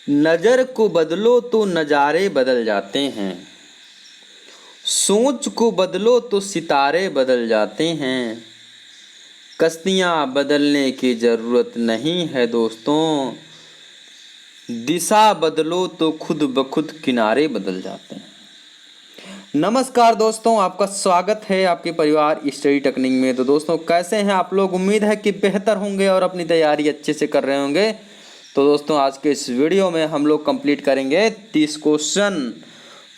नजर को बदलो तो नजारे बदल जाते हैं, सोच को बदलो तो सितारे बदल जाते हैं। कश्तियाँ बदलने की ज़रूरत नहीं है दोस्तों, दिशा बदलो तो खुद ब खुद किनारे बदल जाते हैं। नमस्कार दोस्तों, आपका स्वागत है आपके परिवार स्टडी टेक्निक में। तो दोस्तों कैसे हैं आप लोग? उम्मीद है कि बेहतर होंगे और अपनी तैयारी अच्छे से कर रहे होंगे। तो दोस्तों आज के इस वीडियो में हम लोग कंप्लीट करेंगे 30 क्वेश्चन।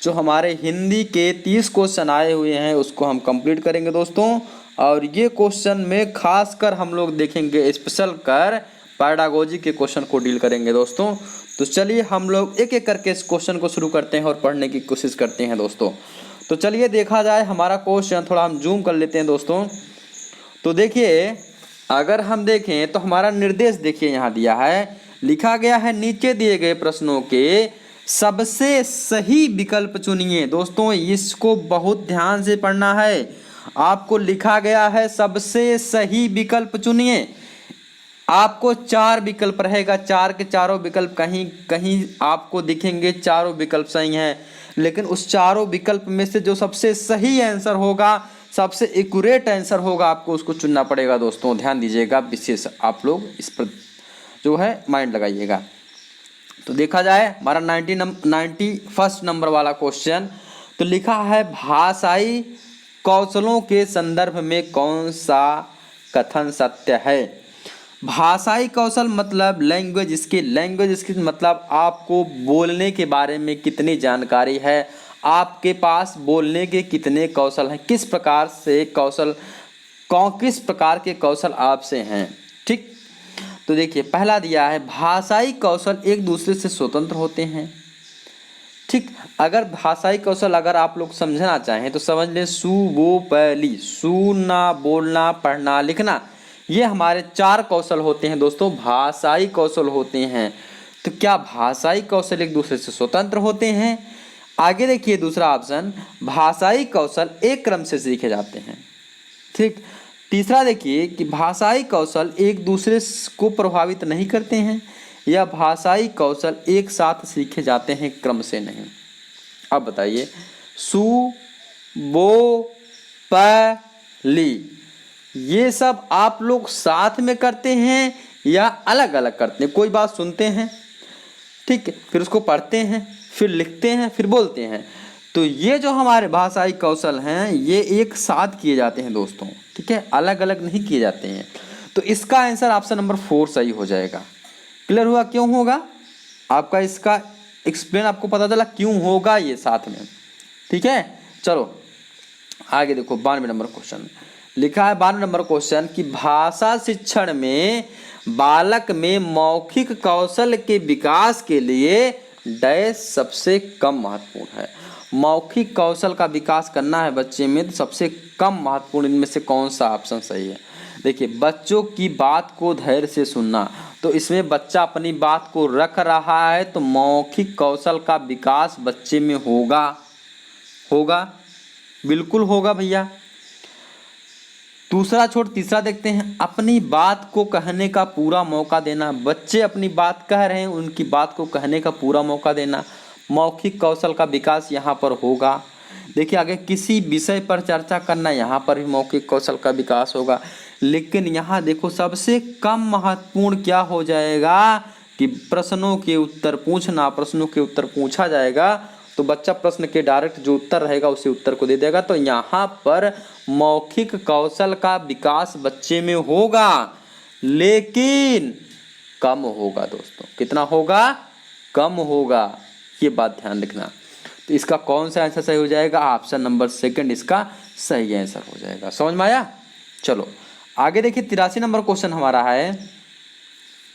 जो हमारे हिंदी के 30 क्वेश्चन आए हुए हैं उसको हम कंप्लीट करेंगे दोस्तों। और ये क्वेश्चन में खासकर हम लोग देखेंगे स्पेशल कर पैडागोजी के क्वेश्चन को डील करेंगे दोस्तों। तो चलिए हम लोग एक एक करके इस क्वेश्चन को शुरू करते हैं और पढ़ने की कोशिश करते हैं दोस्तों। तो चलिए देखा जाए हमारा क्वेश्चन, थोड़ा हम जूम कर लेते हैं दोस्तों। तो देखिए अगर हम देखें तो हमारा निर्देश देखिए यहाँ दिया है, लिखा गया है नीचे दिए गए प्रश्नों के सबसे सही विकल्प चुनिए। दोस्तों इसको बहुत ध्यान से पढ़ना है। आपको लिखा गया है सबसे सही विकल्प चुनिए। आपको 4 विकल्प रहेगा, 4 के चारों विकल्प कहीं कहीं आपको दिखेंगे, चारों विकल्प सही हैं, लेकिन उस चारों विकल्प में से जो सबसे सही आंसर होगा, सबसे एक्यूरेट आंसर होगा, आपको उसको चुनना पड़ेगा दोस्तों। ध्यान दीजिएगा, विशेष आप लोग इस पर जो है माइंड लगाइएगा। तो देखा जाए हमारा 91 नंबर वाला क्वेश्चन। तो लिखा है भाषाई कौशलों के संदर्भ में कौन सा कथन सत्य है। भाषाई कौशल मतलब लैंग्वेज स्किल मतलब आपको बोलने के बारे में कितनी जानकारी है, आपके पास बोलने के कितने कौशल हैं, किस प्रकार के कौशल आपसे हैं। ठीक, तो देखिए पहला दिया है भाषाई कौशल एक दूसरे से स्वतंत्र होते हैं। ठीक, अगर भाषाई कौशल अगर आप लोग समझना चाहें तो समझ लें सुनना, बोलना, पढ़ना, लिखना, ये हमारे 4 कौशल होते हैं दोस्तों, भाषाई कौशल होते हैं। तो क्या भाषाई कौशल एक दूसरे से स्वतंत्र होते हैं? आगे देखिए दूसरा ऑप्शन, भाषाई कौशल एक क्रम से सीखे जाते हैं। ठीक, तीसरा देखिए कि भाषाई कौशल एक दूसरे को प्रभावित नहीं करते हैं, या भाषाई कौशल एक साथ सीखे जाते हैं क्रम से नहीं। अब बताइए, ली ये सब आप लोग साथ में करते हैं या अलग अलग करते हैं? कोई बात सुनते हैं, ठीक है, फिर उसको पढ़ते हैं, फिर लिखते हैं, फिर बोलते हैं। तो ये जो हमारे भाषाई कौशल हैं ये एक साथ किए जाते हैं दोस्तों, ठीक है, अलग अलग नहीं किए जाते हैं। तो इसका आंसर ऑप्शन नंबर 4 सही हो जाएगा। क्लियर हुआ? क्यों होगा आपका, इसका एक्सप्लेन आपको पता चला क्यों होगा ये साथ में। ठीक है, चलो आगे देखो 92 नंबर क्वेश्चन। लिखा है 92 नंबर क्वेश्चन कि भाषा शिक्षण में बालक में मौखिक कौशल के विकास के लिए डैश सबसे कम महत्वपूर्ण है। मौखिक कौशल का विकास करना है बच्चे में तो सबसे कम महत्वपूर्ण इनमें से कौन सा ऑप्शन सही है? देखिए, बच्चों की बात को धैर्य से सुनना, तो इसमें बच्चा अपनी बात को रख रहा है तो मौखिक कौशल का विकास बच्चे में होगा, बिल्कुल होगा भैया। दूसरा छोड़ तीसरा देखते हैं, अपनी बात को कहने का पूरा मौका देना। बच्चे अपनी बात कह रहे हैं, उनकी बात को कहने का पूरा मौका देना, मौखिक कौशल का विकास यहाँ पर होगा। देखिए आगे किसी विषय पर चर्चा करना, यहाँ पर भी मौखिक कौशल का विकास होगा। लेकिन यहाँ देखो सबसे कम महत्वपूर्ण क्या हो जाएगा कि प्रश्नों के उत्तर पूछना। प्रश्नों के उत्तर पूछा जाएगा तो बच्चा प्रश्न के डायरेक्ट जो उत्तर रहेगा उसी उत्तर को दे देगा। तो यहाँ पर मौखिक कौशल का विकास बच्चे में होगा, लेकिन कम होगा दोस्तों। कितना होगा? कम होगा, ये बात ध्यान रखना। तो इसका कौन सा आंसर सही हो जाएगा? ऑप्शन नंबर 2 इसका सही आंसर हो जाएगा। समझ में आया? चलो आगे देखिए 83 नंबर क्वेश्चन हमारा है।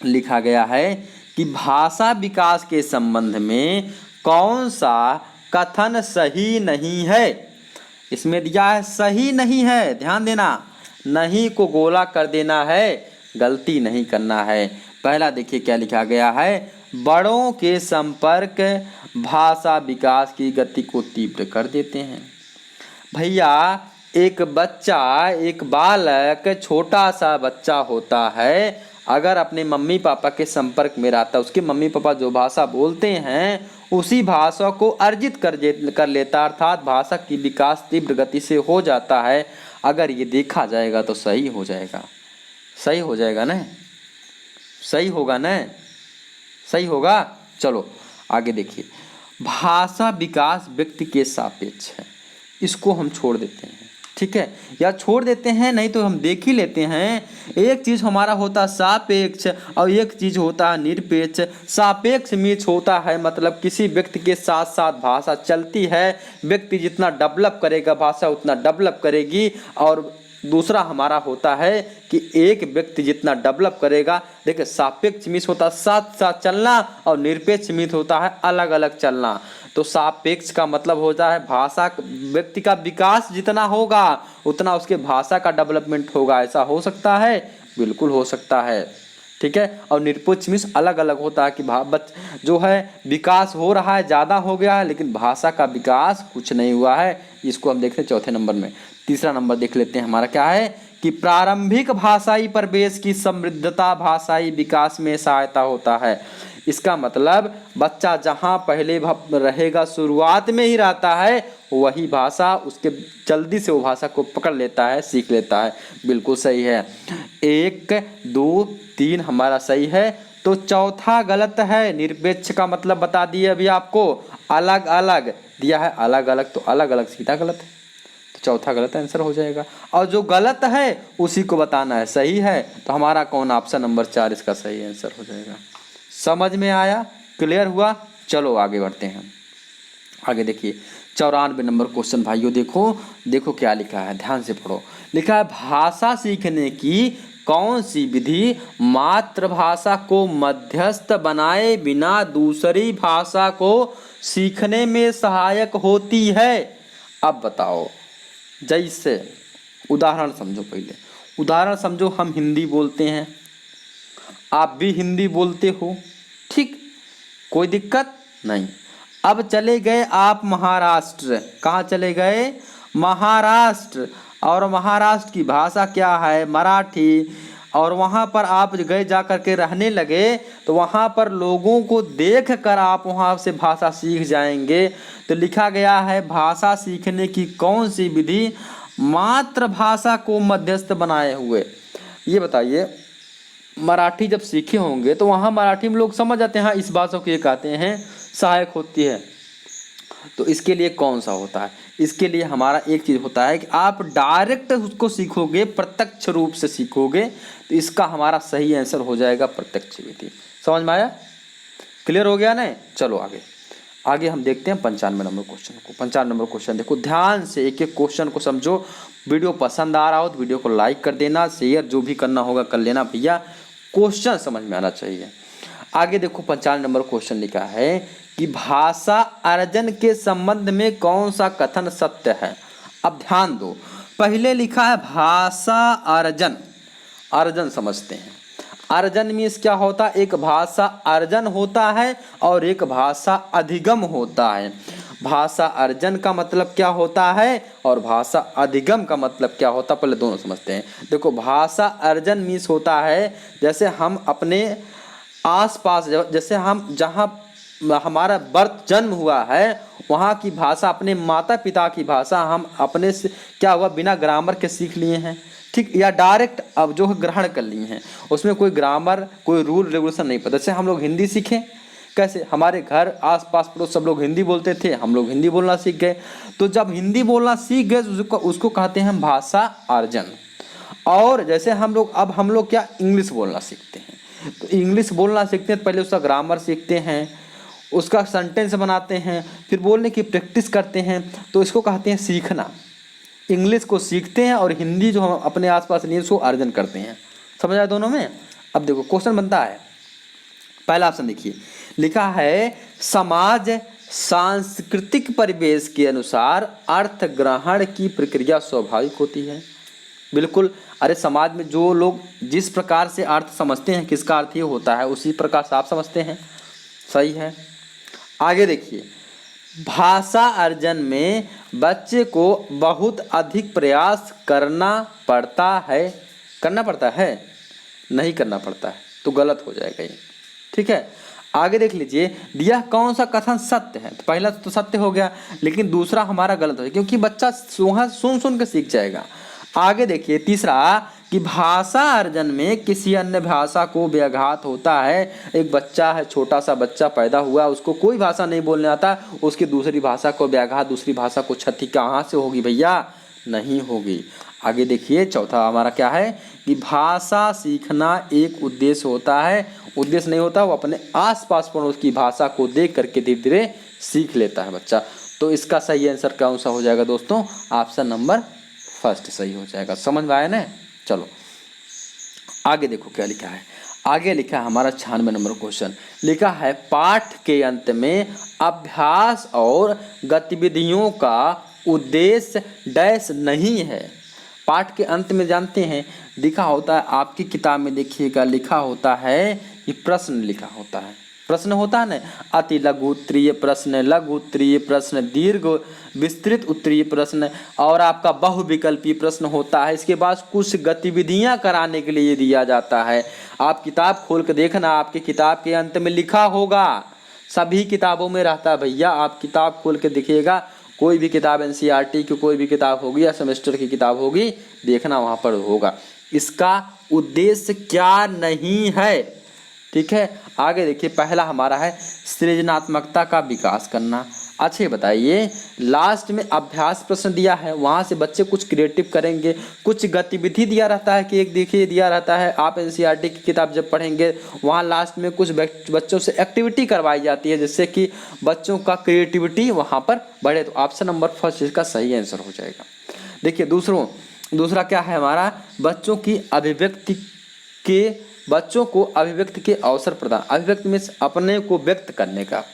लिखा गया है कि भाषा विकास के संबंध में कौन सा कथन सही नहीं है। इसमें दिया है सही नहीं है, ध्यान देना, नहीं को गोला कर देना है, गलती नहीं करना है। पहला देखिए क्या लिखा गया है, बड़ों के संपर्क भाषा विकास की गति को तीव्र कर देते हैं। भैया एक बच्चा, एक बालक, छोटा सा बच्चा होता है, अगर अपने मम्मी पापा के संपर्क में रहता है, उसके मम्मी पापा जो भाषा बोलते हैं उसी भाषा को अर्जित कर लेता, अर्थात भाषा की विकास तीव्र गति से हो जाता है। अगर ये देखा जाएगा तो सही हो जाएगा, सही हो जाएगा ना, सही होगा ना, सही होगा। चलो आगे देखिए, भाषा विकास व्यक्ति के सापेक्ष है, इसको हम छोड़ देते हैं, ठीक है, या छोड़ देते हैं नहीं तो हम देख ही लेते हैं। एक चीज हमारा होता सापेक्ष और एक चीज होता है निरपेक्ष। सापेक्ष मीन्स होता है मतलब किसी व्यक्ति के साथ साथ भाषा चलती है, व्यक्ति जितना डेवलप करेगा भाषा उतना डेवलप करेगी। और दूसरा हमारा होता है कि एक व्यक्ति जितना डेवलप करेगा, देखिए सापेक्ष मीन्स होता है साथ साथ चलना और निरपेक्ष मीन्स होता है अलग अलग चलना। तो सापेक्ष का मतलब होता है भाषा व्यक्ति का विकास जितना होगा उतना उसके भाषा का डेवलपमेंट होगा। ऐसा हो सकता है, बिल्कुल हो सकता है, ठीक है। और निरपेक्ष मीन्स अलग अलग होता है कि जो है विकास हो रहा है, ज़्यादा हो गया है, लेकिन भाषा का विकास कुछ नहीं हुआ है। इसको हम देखते हैं चौथे नंबर में। तीसरा नंबर देख लेते हैं हमारा क्या है कि प्रारंभिक भाषाई परिवेश की समृद्धता भाषाई विकास में सहायता होता है। इसका मतलब बच्चा जहाँ पहले रहेगा, शुरुआत में ही रहता है, वही भाषा उसके जल्दी से वो भाषा को पकड़ लेता है, सीख लेता है। बिल्कुल सही है, 1 2 3 हमारा सही है। तो चौथा गलत है। निरपेक्ष का मतलब बता दिए अभी आपको, अलग अलग दिया है, अलग अलग तो अलग अलग सीधा गलत है, तो चौथा गलत आंसर हो जाएगा। और जो गलत है उसी को बताना है, सही है तो हमारा कौन ऑप्शन नंबर 4 इसका सही आंसर हो जाएगा। समझ में आया, क्लियर हुआ। चलो आगे बढ़ते हैं। आगे देखिए 94 नंबर क्वेश्चन भाइयों, देखो क्या लिखा है, ध्यान से पढ़ो। लिखा है भाषा सीखने की कौन सी विधि मातृभाषा को मध्यस्थ बनाए बिना दूसरी भाषा को सीखने में सहायक होती है। अब बताओ, जैसे उदाहरण समझो, पहले उदाहरण समझो, हम हिंदी बोलते हैं, आप भी हिंदी बोलते हो, ठीक, कोई दिक्कत नहीं। अब चले गए आप महाराष्ट्र, कहाँ चले गए, महाराष्ट्र, और महाराष्ट्र की भाषा क्या है, मराठी। और वहाँ पर आप गए जा कर के रहने लगे तो वहाँ पर लोगों को देख कर आप वहाँ से भाषा सीख जाएंगे। तो लिखा गया है भाषा सीखने की कौन सी विधि मातृभाषा को मध्यस्थ बनाए हुए। ये बताइए, मराठी जब सीखे होंगे तो वहाँ मराठी में लोग समझ जाते हैं, हाँ इस भाषा को ये कहते हैं, सहायक होती है। तो इसके लिए कौन सा होता है, इसके लिए हमारा एक चीज़ होता है कि आप डायरेक्ट उसको सीखोगे, प्रत्यक्ष रूप से सीखोगे, तो इसका हमारा सही आंसर हो जाएगा प्रत्यक्ष विधि। समझ में आया, क्लियर हो गया ना। चलो आगे हम देखते हैं 95 नंबर क्वेश्चन को। 95 नंबर क्वेश्चन देखो ध्यान से, एक एक क्वेश्चन को समझो। वीडियो पसंद आ रहा हो तो वीडियो को लाइक कर देना, शेयर जो भी करना होगा कर लेना भैया, क्वेश्चन समझ में आना चाहिए। आगे देखो 95 नंबर क्वेश्चन लिखा है कि भाषा अर्जन के संबंध में कौन सा कथन सत्य है। अब ध्यान दो, पहले लिखा है भाषा अर्जन, अर्जन समझते हैं। अर्जन मीन्स क्या होता है, एक भाषा अर्जन होता है और एक भाषा अधिगम होता है। भाषा अर्जन का मतलब क्या होता है और भाषा अधिगम का मतलब क्या होता है, पहले दोनों समझते हैं। देखो भाषा अर्जन मीन्स होता है जैसे हम अपने आसपास, जैसे हम जहाँ हमारा बर्थ जन्म हुआ है वहाँ की भाषा, अपने माता पिता की भाषा हम अपने से क्या हुआ बिना ग्रामर के सीख लिए हैं, ठीक, या डायरेक्ट अब जो ग्रहण कर लिए हैं, उसमें कोई ग्रामर कोई रूल रेगुलेशन नहीं पता। जैसे हम लोग हिंदी सीखे कैसे, हमारे घर आस पास पड़ोस सब लोग हिंदी बोलते थे, हम लोग हिंदी बोलना सीख गए। तो जब हिंदी बोलना सीख गए तो उसको कहते हैं भाषा अर्जन। और जैसे हम लोग क्या इंग्लिश बोलना सीखते हैं, तो इंग्लिश बोलना सीखते हैं, पहले उसका ग्रामर सीखते हैं, उसका सेंटेंस बनाते हैं, फिर बोलने की प्रैक्टिस करते हैं, तो इसको कहते हैं सीखना। इंग्लिश को सीखते हैं और हिंदी जो हम अपने आसपास नहीं उसको अर्जन करते हैं। समझ आया दोनों में। अब देखो क्वेश्चन बनता है, पहला ऑप्शन देखिए, लिखा है समाज सांस्कृतिक परिवेश के अनुसार अर्थ ग्रहण की प्रक्रिया स्वाभाविक होती है। बिल्कुल, अरे समाज में जो लोग जिस प्रकार से अर्थ समझते हैं, किसका अर्थ ये होता है, उसी प्रकार से आप समझते हैं, सही है। आगे देखिए, भाषा अर्जन में बच्चे को बहुत अधिक प्रयास करना पड़ता है, नहीं करना पड़ता है, तो गलत हो जाएगा ये। ठीक है, आगे देख लीजिए, दिया कौन सा कथन सत्य है। तो पहला तो सत्य हो गया, लेकिन दूसरा हमारा गलत है, क्योंकि बच्चा सुन सुन के सीख जाएगा। आगे देखिए तीसरा, कि भाषा अर्जन में किसी अन्य भाषा को व्याघात होता है। एक बच्चा है, छोटा सा बच्चा पैदा हुआ, उसको कोई भाषा नहीं बोलने आता, उसकी दूसरी भाषा को व्याघात, दूसरी भाषा को क्षति कहाँ से होगी भैया? नहीं होगी। आगे देखिए चौथा हमारा क्या है, कि भाषा सीखना एक उद्देश्य होता है। उद्देश्य नहीं होता, वो अपने आसपास पर उसकी भाषा को देख करके धीरे धीरे सीख लेता है बच्चा। तो इसका सही आंसर कौन सा हो जाएगा दोस्तों? ऑप्शन नंबर फर्स्ट सही हो जाएगा। समझ में आया ना? चलो आगे देखो क्या लिखा है। आगे लिखा है हमारा 96 नंबर क्वेश्चन, लिखा है पाठ के अंत में अभ्यास और गतिविधियों का उद्देश्य डैश नहीं है। पाठ के अंत में जानते हैं लिखा होता है, आपकी किताब में देखिएगा लिखा होता है कि प्रश्न लिखा होता है। प्रश्न होता है ना, अति लघु उत्तरीय प्रश्न, लघु उत्तरीय प्रश्न, दीर्घ विस्तृत उत्तरीय प्रश्न और आपका बहुविकल्पीय प्रश्न होता है। इसके बाद कुछ गतिविधियां कराने के लिए दिया जाता है। आप किताब खोल के देखना, आपकी किताब के अंत में लिखा होगा, सभी किताबों में रहता है भैया। आप किताब खोल के देखिएगा, कोई भी किताब एनसीईआरटी की कोई भी किताब होगी या सेमेस्टर की किताब होगी, देखना वहाँ पर होगा। इसका उद्देश्य क्या नहीं है, ठीक है। आगे देखिए, पहला हमारा है सृजनात्मकता का विकास करना। अच्छे बताइए, लास्ट में अभ्यास प्रश्न दिया है, वहाँ से बच्चे कुछ क्रिएटिव करेंगे, कुछ गतिविधि दिया रहता है कि एक देखिए दिया रहता है, आप एनसीईआरटी की किताब जब पढ़ेंगे वहाँ लास्ट में कुछ बच्चों से एक्टिविटी करवाई जाती है, जिससे कि बच्चों का क्रिएटिविटी वहाँ पर बढ़े। तो ऑप्शन नंबर फर्स्ट इसका सही आंसर हो जाएगा। देखिए दूसरा क्या है हमारा, बच्चों को अभिव्यक्ति के अवसर प्रदान। अभिव्यक्ति में अपने को व्यक्त करने का।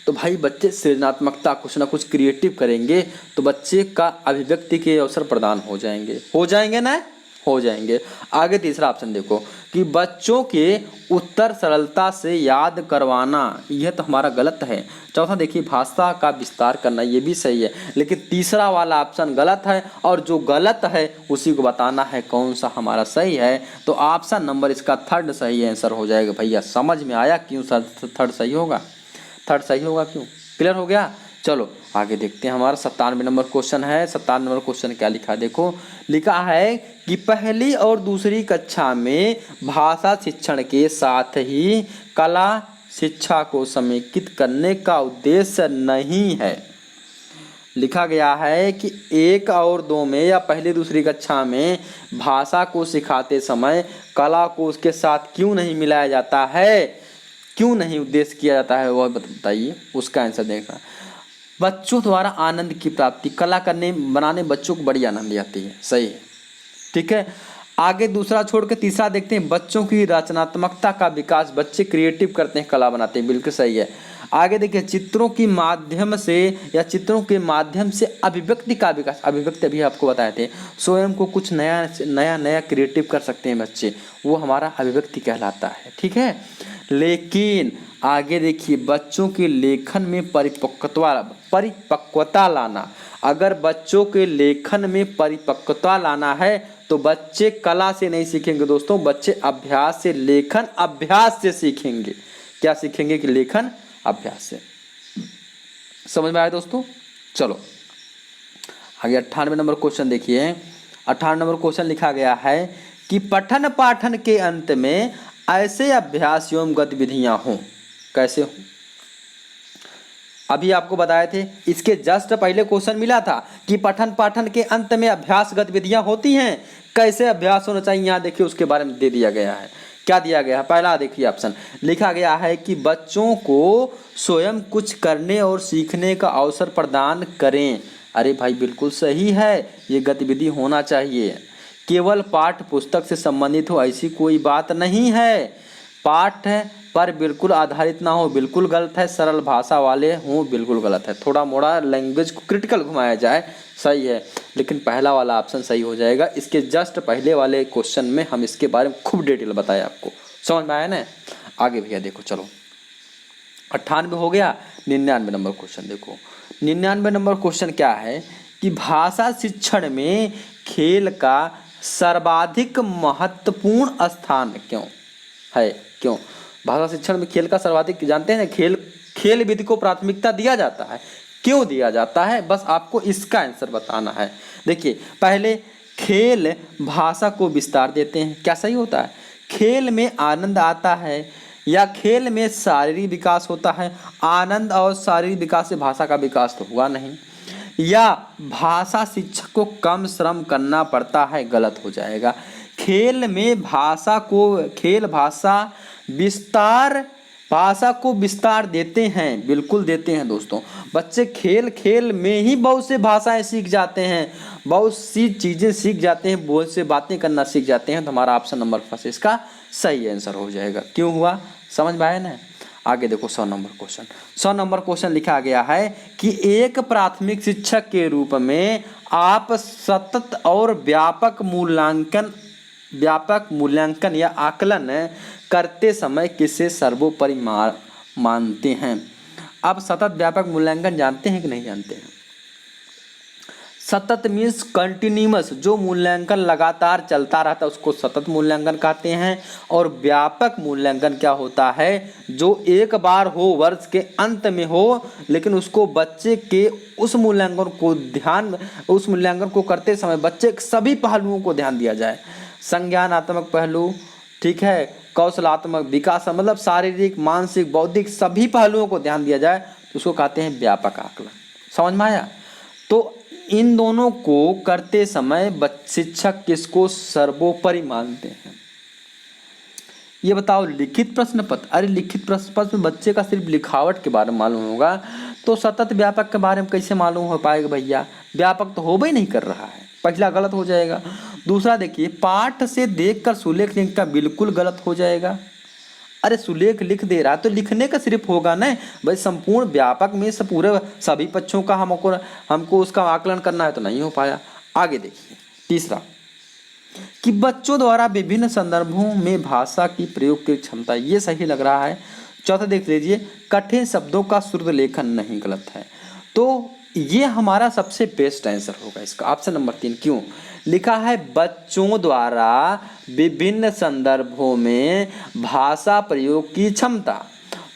तो भाई बच्चे सृजनात्मकता कुछ ना कुछ क्रिएटिव करेंगे तो बच्चे का अभिव्यक्ति के अवसर प्रदान हो जाएंगे ना, हो जाएंगे। आगे तीसरा ऑप्शन देखो, कि बच्चों के उत्तर सरलता से याद करवाना, यह तो हमारा गलत है। चौथा देखिए, भाषा का विस्तार करना, ये भी सही है, लेकिन तीसरा वाला ऑप्शन गलत है, और जो गलत है उसी को बताना है कौन सा हमारा सही है। तो ऑप्शन नंबर इसका थर्ड सही आंसर हो जाएगा भैया। समझ में आया क्यों थर्ड सही होगा? थर्ड सही होगा क्यों? क्लियर हो गया? चलो आगे देखते हैं। हमारा 97 नंबर क्वेश्चन है। 97 नंबर क्वेश्चन क्या लिखा है देखो, लिखा है कि पहली और दूसरी कक्षा में भाषा शिक्षण के साथ ही कला शिक्षा को समेकित करने का उद्देश्य नहीं है। लिखा गया है कि 1 और 2 में या पहली दूसरी कक्षा में भाषा को सिखाते समय कला को उसके साथ क्यों नहीं मिलाया जाता है, क्यों नहीं उद्देश्य किया जाता है, वह बताइए। उसका आंसर देखना। बच्चों द्वारा आनंद की प्राप्ति, कला करने बनाने बच्चों को बड़ी आनंद आती है, सही है, ठीक है। आगे दूसरा छोड़ के तीसरा देखते हैं, बच्चों की रचनात्मकता का विकास, बच्चे क्रिएटिव करते हैं, कला बनाते हैं, बिल्कुल सही है। आगे देखिए, चित्रों के माध्यम से अभिव्यक्ति का विकास, अभिव्यक्ति अभी आपको बताए थे, स्वयं को कुछ नया क्रिएटिव कर सकते हैं बच्चे, वो हमारा अभिव्यक्ति कहलाता है, ठीक है। लेकिन आगे देखिए, बच्चों के लेखन में परिपक्वता लाना, अगर बच्चों के लेखन में परिपक्वता लाना है तो बच्चे कला से नहीं सीखेंगे दोस्तों, बच्चे अभ्यास से, लेखन अभ्यास से सीखेंगे। क्या सीखेंगे? कि लेखन अभ्यास से। समझ में आया दोस्तों? चलो आगे 98 नंबर क्वेश्चन देखिए। 98 नंबर क्वेश्चन लिखा गया है कि पठन पाठन के अंत में ऐसे अभ्यास एवं गतिविधियां हों। कैसे हों? अभी आपको बताए थे, इसके जस्ट पहले क्वेश्चन मिला था कि पठन पाठन के अंत में अभ्यास गतिविधियां होती हैं, कैसे अभ्यास होना चाहिए, यहाँ देखिए उसके बारे में दे दिया गया है। क्या दिया गया है? पहला देखिए ऑप्शन लिखा गया है कि बच्चों को स्वयं कुछ करने और सीखने का अवसर प्रदान करें। अरे भाई बिल्कुल सही है, ये गतिविधि होना चाहिए। केवल पाठ्य पुस्तक से संबंधित हो ऐसी कोई बात नहीं है, पाठ पर बिल्कुल आधारित ना हो, बिल्कुल गलत है। सरल भाषा वाले हों, बिल्कुल गलत है। थोड़ा मोड़ा लैंग्वेज को क्रिटिकल घुमाया जाए, सही है, लेकिन पहला वाला ऑप्शन सही हो जाएगा। इसके जस्ट पहले वाले क्वेश्चन में हम इसके बारे में खूब डिटेल बताया आपको। समझ में आया ना? आगे भैया देखो, चलो 98 हो गया। 99 नंबर क्वेश्चन देखो। 99 नंबर क्वेश्चन क्या है कि भाषा शिक्षण में खेल का सर्वाधिक महत्वपूर्ण स्थान क्यों है? क्यों भाषा शिक्षण में खेल का सर्वाधिक, जानते हैं खेल विधि को प्राथमिकता दिया जाता है, क्यों दिया जाता है? बस आपको इसका आंसर बताना है। देखिए, पहले खेल भाषा को विस्तार देते हैं, क्या सही होता है? खेल में आनंद आता है या खेल में शारीरिक विकास होता है? आनंद और शारीरिक विकास से भाषा का विकास तो हुआ नहीं। या भाषा शिक्षक को कम श्रम करना पड़ता है? गलत हो जाएगा। खेल में भाषा को विस्तार देते हैं, बिल्कुल देते हैं दोस्तों। बच्चे खेल में ही बहुत से भाषाएं सीख जाते हैं, बहुत सी चीज़ें सीख जाते हैं, बहुत से बातें करना सीख जाते हैं। तो हमारा ऑप्शन नंबर फर्स्ट इसका सही आंसर हो जाएगा। क्यों हुआ, समझ में आया ना? आगे देखो 100 नंबर क्वेश्चन। 100 नंबर क्वेश्चन लिखा गया है कि एक प्राथमिक शिक्षक के रूप में आप सतत और व्यापक मूल्यांकन या आकलन करते समय किसे सर्वोपरि मानते हैं? अब सतत व्यापक मूल्यांकन जानते हैं कि नहीं जानते हैं? सतत मीन्स कंटिन्यूअस, जो मूल्यांकन लगातार चलता रहता है उसको सतत मूल्यांकन कहते हैं। और व्यापक मूल्यांकन क्या होता है? जो एक बार हो, वर्ष के अंत में हो, लेकिन उसको बच्चे के उस मूल्यांकन को करते समय बच्चे के सभी पहलुओं को ध्यान दिया जाए। संज्ञानात्मक पहलू, ठीक है, कौशलात्मक विकास, मतलब शारीरिक, मानसिक, बौद्धिक सभी पहलुओं को ध्यान दिया जाए तो उसको कहते हैं व्यापक आकलन। समझ में आया? तो इन दोनों को करते समय शिक्षक किसको सर्वोपरि मानते हैं? ये बताओ। लिखित प्रश्न पत्र, अरे लिखित प्रश्न पत्र में बच्चे का सिर्फ लिखावट के बारे में मालूम होगा, तो सतत व्यापक के बारे में कैसे मालूम हो पाएगा भैया? व्यापक तो हो ही नहीं कर रहा है, पहला गलत हो जाएगा। दूसरा देखिए, पाठ से देखकर सुलेख लिखना बिल्कुल गलत हो जाएगा। अरे सुलेख लिख दे रहा है तो लिखने का सिर्फ होगा ना भाई, संपूर्ण व्यापक में से पूरे सभी पक्षों का हमको उसका आकलन करना है तो नहीं हो पाया। आगे देखिए, तीसरा कि बच्चों द्वारा विभिन्न संदर्भों में भाषा की प्रयोग की क्षमता, ये सही लग रहा है। चौथा देख लीजिए, कठिन शब्दों का शुद्ध लेखन नहीं, गलत है। तो ये हमारा सबसे बेस्ट आंसर होगा इसका, ऑप्शन नंबर 3। क्यों लिखा है? बच्चों द्वारा विभिन्न संदर्भों में भाषा प्रयोग की क्षमता।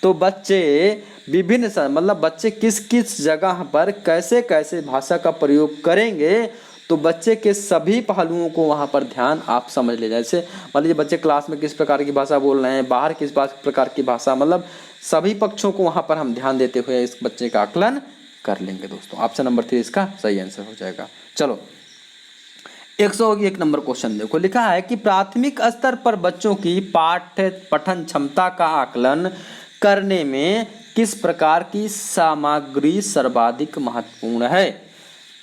तो बच्चे मतलब बच्चे किस किस जगह पर कैसे कैसे भाषा का प्रयोग करेंगे, तो बच्चे के सभी पहलुओं को वहाँ पर ध्यान आप समझ ले। जैसे मान लीजिए बच्चे क्लास में किस प्रकार की भाषा बोल रहे हैं, बाहर किस प्रकार की भाषा, मतलब सभी पक्षों को वहाँ पर हम ध्यान देते हुए इस बच्चे का आकलन कर लेंगे दोस्तों। ऑप्शन नंबर 3 इसका सही आंसर हो जाएगा। चलो 101 नंबर क्वेश्चन देखो, लिखा है कि प्राथमिक स्तर पर बच्चों की पठन क्षमता का आकलन करने में किस प्रकार की सामग्री सर्वाधिक महत्वपूर्ण है?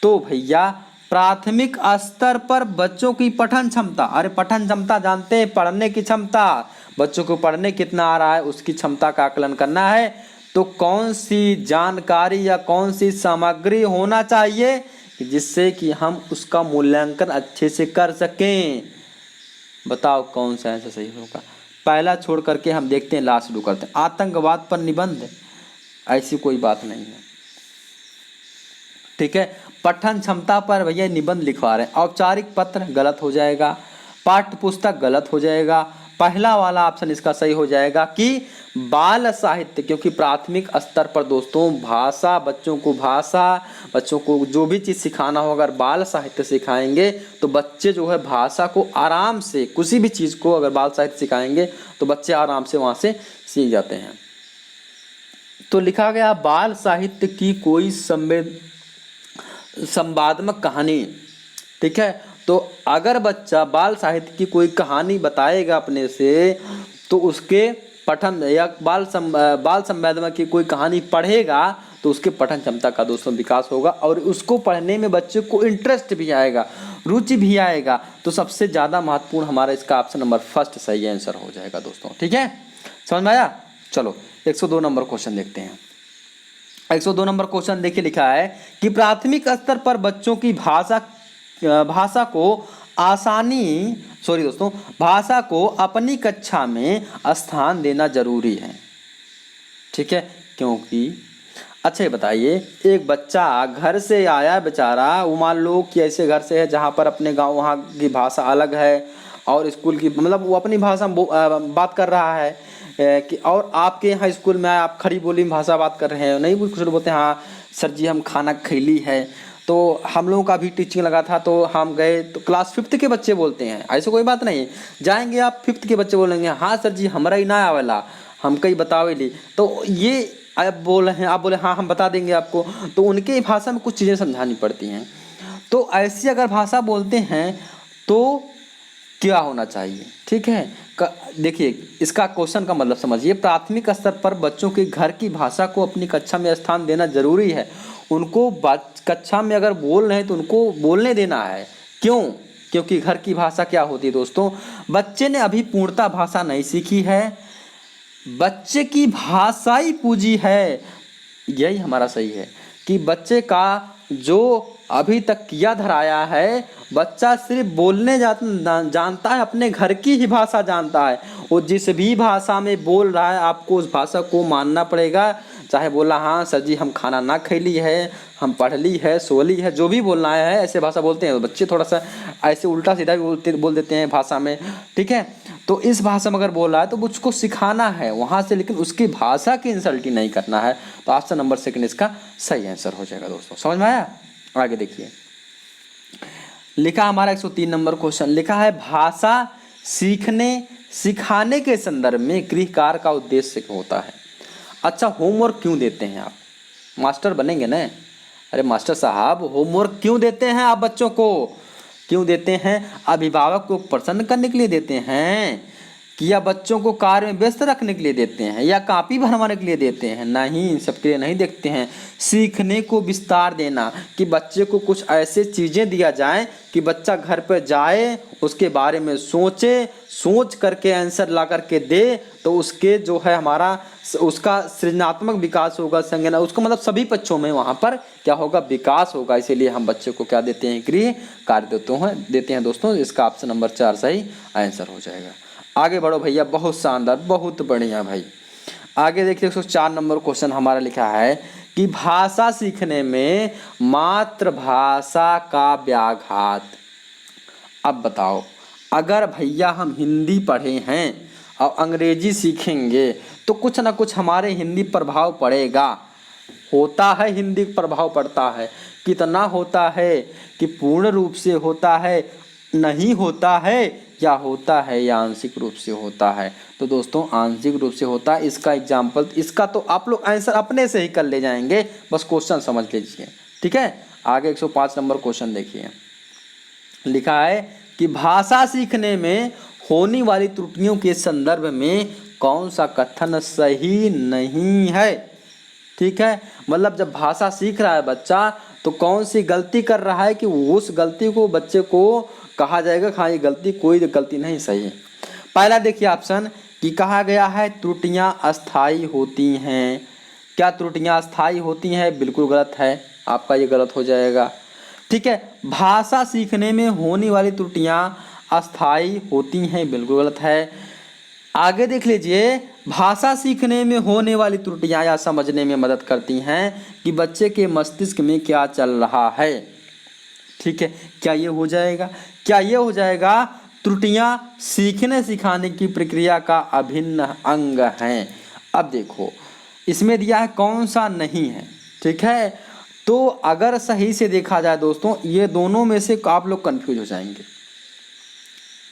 तो भैया प्राथमिक स्तर पर बच्चों की पठन क्षमता, अरे पठन क्षमता जानते हैं, पढ़ने की क्षमता, बच्चों को पढ़ने कितना आ रहा है उसकी क्षमता का आकलन करना है। तो कौन सी जानकारी या कौन सी सामग्री होना चाहिए जिससे कि हम उसका मूल्यांकन अच्छे से कर सकें? बताओ कौन सा आंसर सही होगा? पहला छोड़ करके हम देखते हैं, लास्ट शुरू करते हैं। आतंकवाद पर निबंध, ऐसी कोई बात नहीं है, ठीक है। पठन क्षमता पर भैया निबंध लिखवा रहे हैं। औपचारिक पत्र गलत हो जाएगा, पाठ्य पुस्तक गलत हो जाएगा। पहला वाला ऑप्शन इसका सही हो जाएगा कि बाल साहित्य, क्योंकि प्राथमिक स्तर पर दोस्तों बच्चों को जो भी चीज़ सिखाना हो, अगर बाल साहित्य सिखाएंगे तो बच्चे जो है भाषा को आराम से, किसी भी चीज़ को अगर बाल साहित्य सिखाएंगे तो बच्चे आराम से वहाँ से सीख जाते हैं। तो लिखा गया बाल साहित्य की कोई संवादात्मक कहानी, ठीक है। तो अगर बच्चा बाल साहित्य की कोई कहानी बताएगा अपने से, तो उसके पठन या बाल संवादात्मक की कोई कहानी पढ़ेगा तो उसके पठन क्षमता का दोस्तों विकास होगा और उसको पढ़ने में बच्चे को इंटरेस्ट भी आएगा, रुचि भी आएगा। तो सबसे ज़्यादा महत्वपूर्ण हमारा इसका ऑप्शन नंबर फर्स्ट सही आंसर हो जाएगा दोस्तों, ठीक है। समझ में आया? चलो 102 नंबर क्वेश्चन देखते हैं। 102 नंबर क्वेश्चन देखिए, लिखा है कि प्राथमिक स्तर पर बच्चों की भाषा को अपनी कक्षा में स्थान देना जरूरी है, ठीक है। क्योंकि अच्छा ये बताइए, एक बच्चा घर से आया बेचारा, वो मान लो कि ऐसे घर से है जहाँ पर अपने गांव वहाँ की भाषा अलग है और स्कूल की मतलब वो अपनी भाषा में बात कर रहा है कि और आपके यहाँ स्कूल में आप खड़ी बोली में भाषा बात कर रहे हैं, नहीं कुछ लोग बोलते हैं हाँ सर जी हम खाना खैली है। तो हम लोगों का भी टीचिंग लगा था तो हम गए तो क्लास 5th के बच्चे बोलते हैं, ऐसे कोई बात नहीं। जाएंगे आप 5th के बच्चे बोलेंगे हाँ सर जी हमारा ही ना आवेला हम कहीं बतावेली, तो ये आप बोल रहे हैं, आप बोले हाँ हम बता देंगे आपको, तो उनके भाषा में कुछ चीज़ें समझानी पड़ती हैं। तो ऐसी अगर भाषा बोलते हैं तो क्या होना चाहिए, ठीक है। देखिए इसका क्वेश्चन का मतलब समझिए, प्राथमिक स्तर पर बच्चों के घर की भाषा को अपनी कक्षा में स्थान देना जरूरी है। उनको कक्षा में अगर बोल रहे हैं तो उनको बोलने देना है। क्यों? क्योंकि घर की भाषा क्या होती है दोस्तों, बच्चे ने अभी पूर्णतः भाषा नहीं सीखी है, बच्चे की भाषा ही पूंजी है। यही हमारा सही है कि बच्चे का जो अभी तक किया धराया है, बच्चा सिर्फ बोलने जानता है, अपने घर की ही भाषा जानता है। वो जिस भी भाषा में बोल रहा है आपको उस भाषा को मानना पड़ेगा। चाहे बोला हाँ सर जी हम खाना ना खैली है, हम पढ़ ली है, सोली है, जो भी बोलना है ऐसे भाषा बोलते हैं। बच्चे थोड़ा सा ऐसे उल्टा सीधा भी बोल देते हैं भाषा में, ठीक है। तो इस भाषा में अगर बोल रहा है तो उसको सिखाना है वहाँ से, लेकिन उसकी भाषा की इंसल्ट ही नहीं करना है। तो ऑप्शन नंबर 2 इसका सही आंसर हो जाएगा दोस्तों। समझ में आया? आगे देखिए, लिखा हमारा 103 नंबर क्वेश्चन लिखा है, भाषा सीखने सिखाने के संदर्भ में गृह कार्य का उद्देश्य क्या होता है। अच्छा होमवर्क क्यों देते हैं आप? मास्टर बनेंगे ना? अरे मास्टर साहब होमवर्क क्यों देते हैं आप बच्चों को? क्यों देते हैं? अभिभावक को प्रसन्न करने के लिए देते हैं कि या बच्चों को कार्य में व्यस्त रखने के लिए देते हैं या कॉपी भरवाने के लिए देते हैं? नहीं, सबके लिए नहीं देखते हैं। सीखने को विस्तार देना कि बच्चे को कुछ ऐसे चीज़ें दिया जाए कि बच्चा घर पर जाए उसके बारे में सोचे, सोच करके आंसर ला करके दे, तो उसके जो है हमारा उसका सृजनात्मक विकास होगा, संज्ञान उसका मतलब सभी पक्षों में वहाँ पर क्या होगा, विकास होगा। इसीलिए हम बच्चे को क्या देते हैं, गृह कार्य देते हैं दोस्तों। इसका ऑप्शन नंबर 4 सही आंसर हो जाएगा। आगे बढ़ो भैया, बहुत शानदार, बहुत बढ़िया भाई। आगे देखिए 104 नंबर क्वेश्चन हमारा लिखा है कि भाषा सीखने में मातृभाषा का व्याघात। अब बताओ, अगर भैया हम हिंदी पढ़े हैं और अंग्रेजी सीखेंगे तो कुछ ना कुछ हमारे हिंदी प्रभाव पड़ेगा। होता है हिंदी प्रभाव पड़ता है, कितना होता है कि पूर्ण रूप से होता है, नहीं होता है, या होता है या आंशिक रूप से होता है। तो दोस्तों आंशिक रूप से होता है। इसका एग्जाम्पल, इसका तो आप लोग आंसर अपने से ही कर ले जाएंगे, बस क्वेश्चन समझ लीजिए, ठीक है। आगे 105 नंबर क्वेश्चन देखिए, लिखा है कि भाषा सीखने में होने वाली त्रुटियों के संदर्भ में कौन सा कथन सही नहीं है, ठीक है। मतलब जब भाषा सीख रहा है बच्चा तो कौन सी गलती कर रहा है कि उस गलती को बच्चे को कहा जाएगा हाँ ये गलती, कोई गलती नहीं सही है। पहला देखिए ऑप्शन कि कहा गया है त्रुटियां अस्थाई होती हैं। क्या त्रुटियां अस्थाई होती हैं? बिल्कुल गलत है, आपका ये गलत हो जाएगा, ठीक है। भाषा सीखने में होने वाली त्रुटियां अस्थाई होती हैं, बिल्कुल गलत है। आगे देख लीजिए, भाषा सीखने में होने वाली त्रुटियां या समझने में मदद करती हैं कि बच्चे के मस्तिष्क में क्या चल रहा है, ठीक है। क्या ये हो जाएगा? क्या ये हो जाएगा? त्रुटियां सीखने सिखाने की प्रक्रिया का अभिन्न अंग हैं। अब देखो इसमें दिया है कौन सा नहीं है, ठीक है। तो अगर सही से देखा जाए दोस्तों, ये दोनों में से आप लोग कंफ्यूज हो जाएंगे,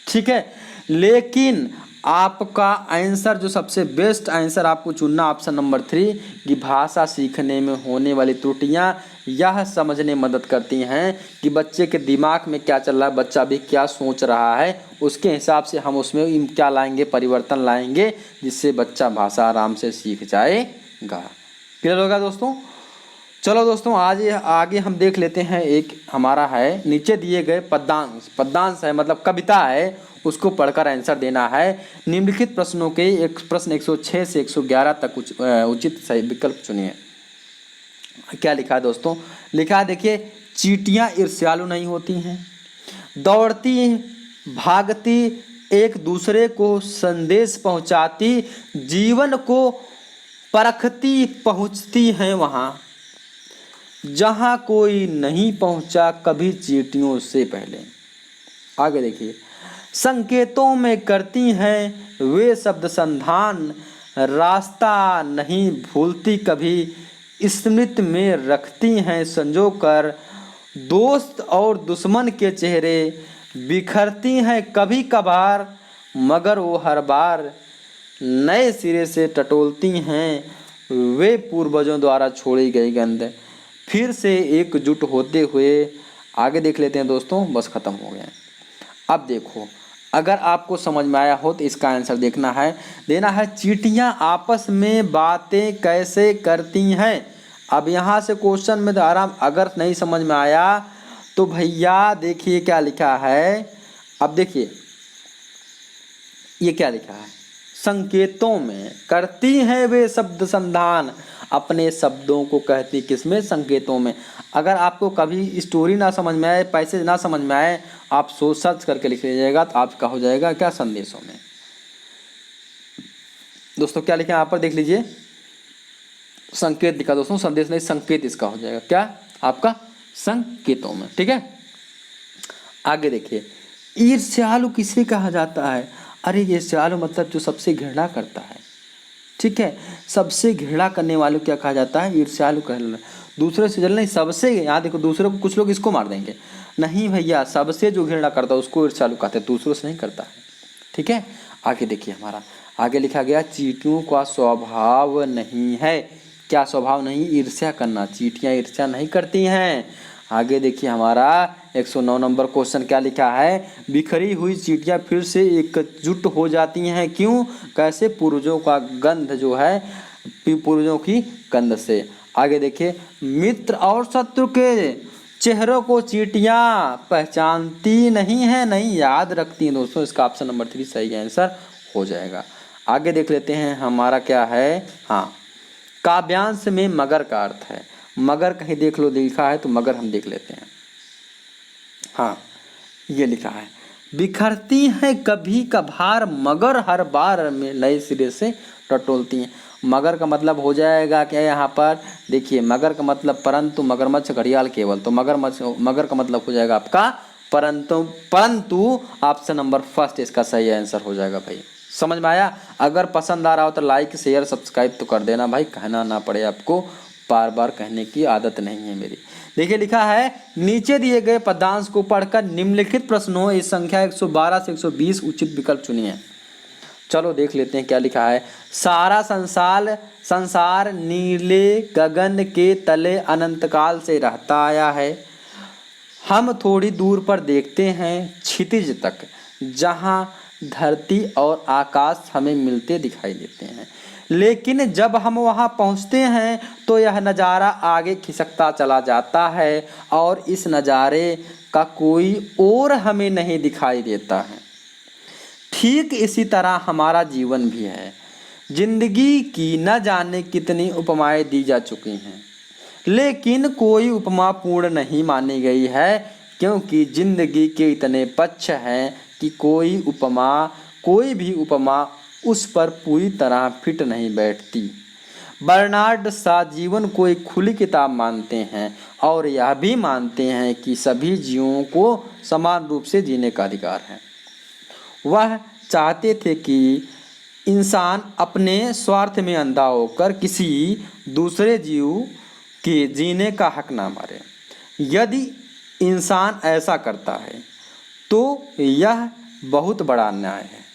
ठीक है। लेकिन आपका आंसर जो सबसे बेस्ट आंसर आपको चुनना ऑप्शन नंबर 3 कि भाषा सीखने में होने वाली त्रुटियां यह समझने में मदद करती हैं कि बच्चे के दिमाग में क्या चल रहा है, बच्चा भी क्या सोच रहा है, उसके हिसाब से हम उसमें क्या लाएंगे, परिवर्तन लाएंगे, जिससे बच्चा भाषा आराम से सीख जाएगा। क्लियर होगा दोस्तों? चलो दोस्तों आज आगे हम देख लेते हैं। एक हमारा है नीचे दिए गए पद्यांश, पद्यांश है मतलब कविता है, उसको पढ़कर आंसर देना है। निम्नलिखित प्रश्नों के एक प्रश्न 106 से 111 तक उचित सही विकल्प चुनिए। क्या लिखा है दोस्तों? लिखा है देखिए, चींटियां ईर्ष्यालु नहीं होती हैं, दौड़ती भागती एक दूसरे को संदेश पहुंचाती, जीवन को परखती पहुँचती हैं वहाँ, जहाँ कोई नहीं पहुँचा कभी चींटियों से पहले। आगे देखिए, संकेतों में करती हैं वे शब्द संधान, रास्ता नहीं भूलती कभी, स्मृति में रखती हैं संजो कर, दोस्त और दुश्मन के चेहरे बिखरती हैं कभी कभार, मगर वो हर बार नए सिरे से टटोलती हैं वे पूर्वजों द्वारा छोड़ी गई गंध, फिर से एकजुट होते हुए। आगे देख लेते हैं दोस्तों, बस ख़त्म हो गया। अब देखो, अगर आपको समझ में आया हो तो इसका आंसर देखना है, देना है चींटियां आपस में बातें कैसे करती हैं। अब यहाँ से क्वेश्चन में तो आराम, अगर नहीं समझ में आया तो भैया देखिए क्या लिखा है। अब देखिए ये क्या लिखा है, संकेतों में करती हैं वे शब्द संधान, अपने शब्दों को कहती किसमें, संकेतों में। अगर आपको कभी स्टोरी ना समझ में आए, पैसेज ना समझ में आए, आप सोच सर्च करके लिख लीजिएगा तो आपका हो जाएगा क्या, संदेशों में। दोस्तों क्या लिखा है यहाँ पर देख लीजिए, संकेत लिखा दोस्तों, संदेश नहीं संकेत इसका हो जाएगा क्या आपका, संकेतों में। ठीक है, आगे देखिए, ईर्ष्यालु किसे कहा जाता है। अरे ईर्ष्यालु मतलब जो सबसे घृणा करता है। ठीक है, सबसे घृणा करने वालों क्या कहा जाता है, ईर्ष्यालु कहलाना। दूसरे से जल नहीं, सबसे, यहाँ देखो दूसरे को कुछ लोग इसको मार देंगे, नहीं भैया, सबसे जो घृणा करता है उसको ईर्ष्यालु कहते हैं, दूसरों से नहीं करता है। ठीक है, आगे देखिए हमारा आगे लिखा गया, चींटियों का स्वभाव नहीं है, क्या स्वभाव नहीं, ईर्ष्या करना, चींटियां ईर्ष्या नहीं करती हैं। आगे देखिए हमारा 109 नंबर क्वेश्चन क्या लिखा है, बिखरी हुई चींटियां फिर से एकजुट हो जाती हैं, क्यों, कैसे, पूर्वजों का गंध जो है, पूर्वजों की गंध से। आगे देखिए, मित्र और शत्रु के चेहरों को चींटियां पहचानती नहीं है, नहीं याद रखती हैं दोस्तों, इसका ऑप्शन नंबर 3 सही आंसर हो जाएगा। आगे देख लेते हैं हमारा क्या है, हाँ, काव्यांश में मगर का अर्थ है, मगर कहीं देख लो लिखा है तो मगर हम देख लेते हैं। हाँ, ये लिखा है, बिखरती हैं कभी कभार मगर हर बार में नए सिरे से टटोलती हैं। मगर का मतलब हो जाएगा क्या यहाँ पर, देखिए मगर का मतलब परंतु, मगरमच्छ, घड़ियाल, केवल, तो मगर का मतलब हो जाएगा आपका परंतु ऑप्शन नंबर फर्स्ट इसका सही आंसर हो जाएगा भाई। समझ में आया। अगर पसंद आ रहा हो तो लाइक शेयर सब्सक्राइब तो कर देना भाई, कहना ना पड़े आपको, बार बार कहने की आदत नहीं है मेरी। देखिए लिखा है, नीचे दिए गए पदांश को पढ़कर निम्नलिखित प्रश्नों इस संख्या 112 से 120 उचित विकल्प चुनिए। चलो देख लेते हैं क्या लिखा है। सारा संसार नीले गगन के तले अनंत काल से रहता आया है। हम थोड़ी दूर पर देखते हैं क्षितिज तक, जहां धरती और आकाश हमें मिलते दिखाई देते हैं, लेकिन जब हम वहां पहुंचते हैं तो यह नज़ारा आगे खिसकता चला जाता है और इस नज़ारे का कोई और हमें नहीं दिखाई देता है। ठीक इसी तरह हमारा जीवन भी है। जिंदगी की न जाने कितनी उपमाएं दी जा चुकी हैं, लेकिन कोई उपमा पूर्ण नहीं मानी गई है, क्योंकि जिंदगी के इतने पक्ष हैं कि कोई भी उपमा उस पर पूरी तरह फिट नहीं बैठती। बर्नार्ड शॉ जीवन को एक खुली किताब मानते हैं और यह भी मानते हैं कि सभी जीवों को समान रूप से जीने का अधिकार है। वह चाहते थे कि इंसान अपने स्वार्थ में अंधा होकर किसी दूसरे जीव के जीने का हक ना मारे। यदि इंसान ऐसा करता है तो यह बहुत बड़ा अन्याय है।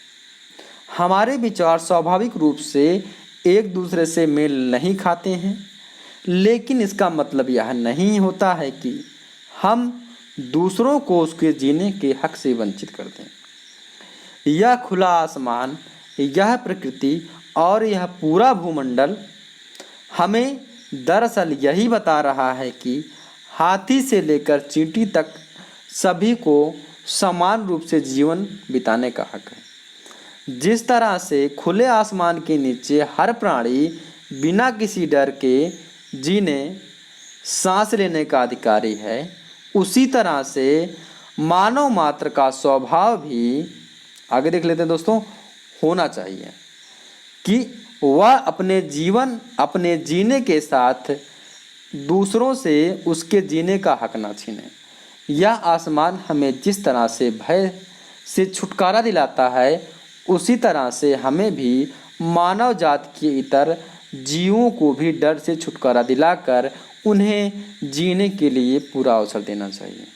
हमारे विचार स्वाभाविक रूप से एक दूसरे से मेल नहीं खाते हैं, लेकिन इसका मतलब यह नहीं होता है कि हम दूसरों को उसके जीने के हक से वंचित कर दें। यह खुला आसमान, यह प्रकृति और यह पूरा भूमंडल हमें दरअसल यही बता रहा है कि हाथी से लेकर चींटी तक सभी को समान रूप से जीवन बिताने का हक है। जिस तरह से खुले आसमान के नीचे हर प्राणी बिना किसी डर के जीने सांस लेने का अधिकारी है, उसी तरह से मानव मात्र का स्वभाव भी, आगे देख लेते हैं दोस्तों, होना चाहिए कि वह अपने जीने के साथ दूसरों से उसके जीने का हक न छीने। यह आसमान हमें जिस तरह से भय से छुटकारा दिलाता है, उसी तरह से हमें भी मानव जात के इतर जीवों को भी डर से छुटकारा दिलाकर उन्हें जीने के लिए पूरा अवसर देना चाहिए।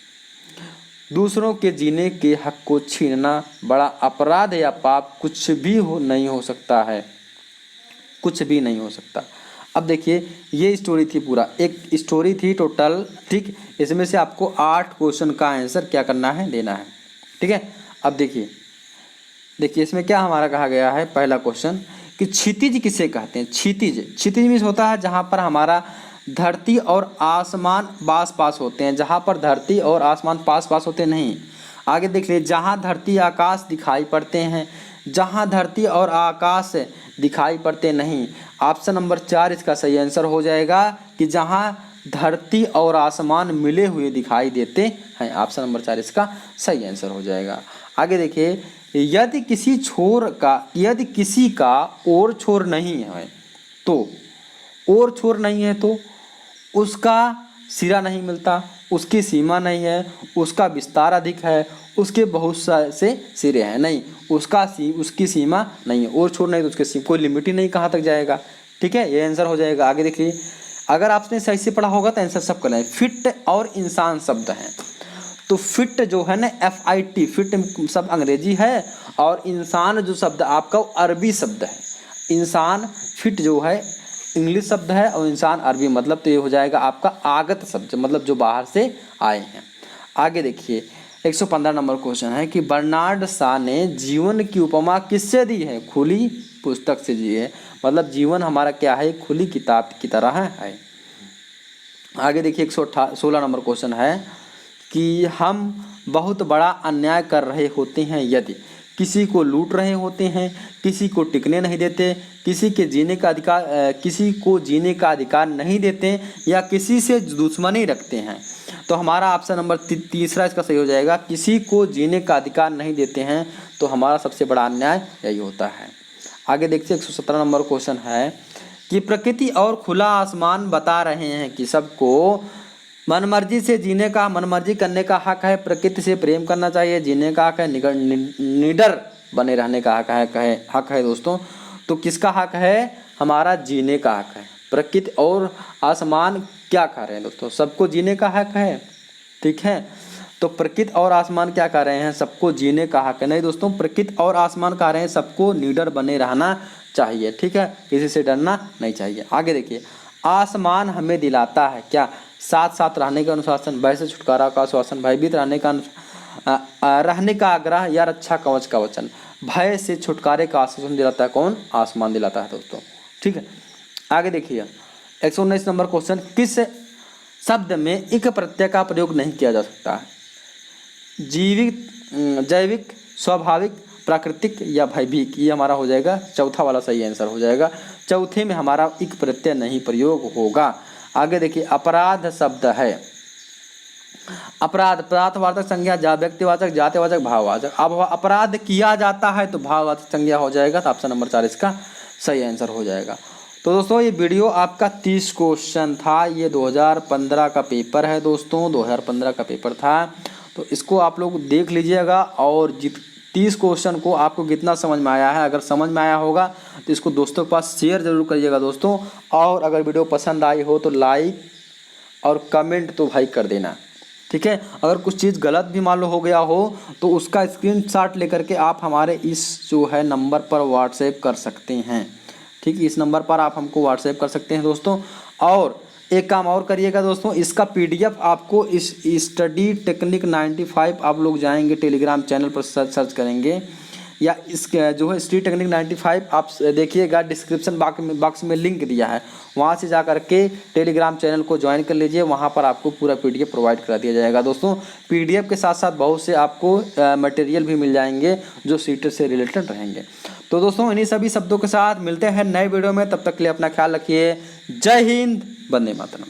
दूसरों के जीने के हक को छीनना बड़ा अपराध या पाप कुछ भी नहीं हो सकता है, कुछ भी नहीं हो सकता। अब देखिए, ये स्टोरी थी, पूरा एक स्टोरी थी टोटल, ठीक। इसमें से आपको 8 क्वेश्चन का आंसर क्या करना है, देना है, ठीक है। अब देखिए इसमें क्या हमारा कहा गया है। पहला क्वेश्चन कि क्षितिज किसे कहते हैं। क्षितिज मीन्स होता है जहाँ पर हमारा धरती और आसमान पास होते हैं, जहाँ पर धरती और आसमान पास होते नहीं। आगे देख लीजिए, जहाँ धरती आकाश दिखाई पड़ते हैं, जहाँ धरती और आकाश दिखाई पड़ते नहीं। ऑप्शन नंबर 4 इसका सही आंसर हो जाएगा कि जहाँ धरती और आसमान मिले हुए दिखाई देते हैं। ऑप्शन नंबर 4 इसका सही आंसर हो जाएगा। आगे देखिए, यदि किसी का और छोर नहीं है तो उसका सिरा नहीं मिलता, उसकी सीमा नहीं है, उसका विस्तार अधिक है, उसके बहुत से सिरे हैं, नहीं उसकी सीमा नहीं है। और छोर नहीं तो उसके कोई लिमिट ही नहीं कहाँ तक जाएगा, ठीक है। ये आंसर हो जाएगा। आगे देखिए, अगर आपने सही से पढ़ा होगा तो आंसर सब करना है। फिट और इंसान शब्द हैं, तो फिट जो है ना FIT, फिट शब्द अंग्रेजी है, और इंसान जो शब्द आपका अरबी शब्द है। इंसान फिट जो है इंग्लिश शब्द है और इंसान अरबी, मतलब तो ये हो जाएगा आपका आगत शब्द, मतलब जो बाहर से आए हैं। आगे देखिए, 115 नंबर क्वेश्चन है कि बर्नार्ड शॉ ने जीवन की उपमा किससे दी है। खुली पुस्तक से दी है, मतलब जीवन हमारा क्या है, खुली किताब की तरह है। आगे देखिए, 116 नंबर क्वेश्चन है कि हम बहुत बड़ा अन्याय कर रहे होते हैं यदि किसी को लूट रहे होते हैं, किसी को टिकने नहीं देते, किसी को जीने का अधिकार नहीं देते, या किसी से दुश्मनी रखते हैं। तो हमारा ऑप्शन नंबर 3 इसका सही हो जाएगा। किसी को जीने का अधिकार नहीं देते हैं, तो हमारा सबसे बड़ा अन्याय यही होता है। आगे देखते हैं, 117 नंबर क्वेश्चन है कि प्रकृति और खुला आसमान बता रहे हैं कि सबको मनमर्जी से जीने का, मनमर्जी करने का हक है, प्रकृति से प्रेम करना चाहिए, जीने का हक है, निडर बने रहने का हक है दोस्तों। तो किसका हक है, हमारा जीने का हक है। प्रकृति और आसमान क्या कह रहे हैं दोस्तों, सबको जीने का हक है, ठीक है। तो प्रकृति और आसमान क्या कह रहे हैं, सबको जीने का हक है। नहीं दोस्तों, प्रकृति और आसमान कह रहे हैं सबको निडर बने रहना चाहिए, ठीक है, किसी से डरना नहीं चाहिए। आगे देखिए, आसमान हमें दिलाता है क्या, साथ रहने का अनुशासन, भय से छुटकारा का आश्वासन, भयभीत रहने का आग्रह, या रक्षा कवच का वचन। भय से छुटकारे का आश्वासन दिलाता है कौन, आसमान दिलाता है दोस्तों, ठीक है। आगे देखिए, 119 नंबर क्वेश्चन, किस शब्द में इक प्रत्यय का प्रयोग नहीं किया जा सकता है। जैविक, स्वाभाविक, प्राकृतिक या भयभीत। ये हमारा हो जाएगा चौथा वाला सही आंसर हो जाएगा। चौथे में हमारा इक प्रत्यय नहीं प्रयोग होगा। आगे देखिए, अपराध शब्द है, अपराध प्रार्थवाचक संज्ञा, व्यक्तिवाचक, जातिवाचक, भाववाचक। अब अपराध किया जाता है तो भाववाचक संज्ञा हो जाएगा, तो ऑप्शन नंबर 4 इसका सही आंसर हो जाएगा। तो दोस्तों, ये वीडियो आपका 30 क्वेश्चन था। ये 2015 का पेपर है दोस्तों, 2015 का पेपर था, तो इसको आप लोग देख लीजिएगा। और 30 क्वेश्चन को आपको कितना समझ में आया है, अगर समझ में आया होगा तो इसको दोस्तों के पास शेयर जरूर करिएगा दोस्तों। और अगर वीडियो पसंद आई हो तो लाइक और कमेंट तो भाई कर देना, ठीक है। अगर कुछ चीज़ गलत भी मान लो हो गया हो तो उसका स्क्रीनशॉट लेकर के आप हमारे इस जो है नंबर पर व्हाट्सएप कर सकते हैं, ठीक है। इस नंबर पर आप हमको व्हाट्सएप कर सकते हैं दोस्तों। और एक काम और करिएगा दोस्तों, इसका PDF आपको इस स्टडी टेक्निक 95 आप लोग जाएंगे टेलीग्राम चैनल पर सर्च करेंगे, या इसके जो है स्टडी टेक्निक 95 आप देखिएगा, डिस्क्रिप्शन बॉक्स में लिंक दिया है, वहाँ से जा कर के टेलीग्राम चैनल को ज्वाइन कर लीजिए। वहाँ पर आपको पूरा PDF प्रोवाइड करा दिया जाएगा दोस्तों। PDF के साथ साथ बहुत से आपको मटेरियल भी मिल जाएंगे जो सीटेट से रिलेटेड रहेंगे। तो दोस्तों, इन्हीं सभी शब्दों के साथ मिलते हैं नए वीडियो में, तब तक के लिए अपना ख्याल रखिए। जय हिंद, वंदे मातरम।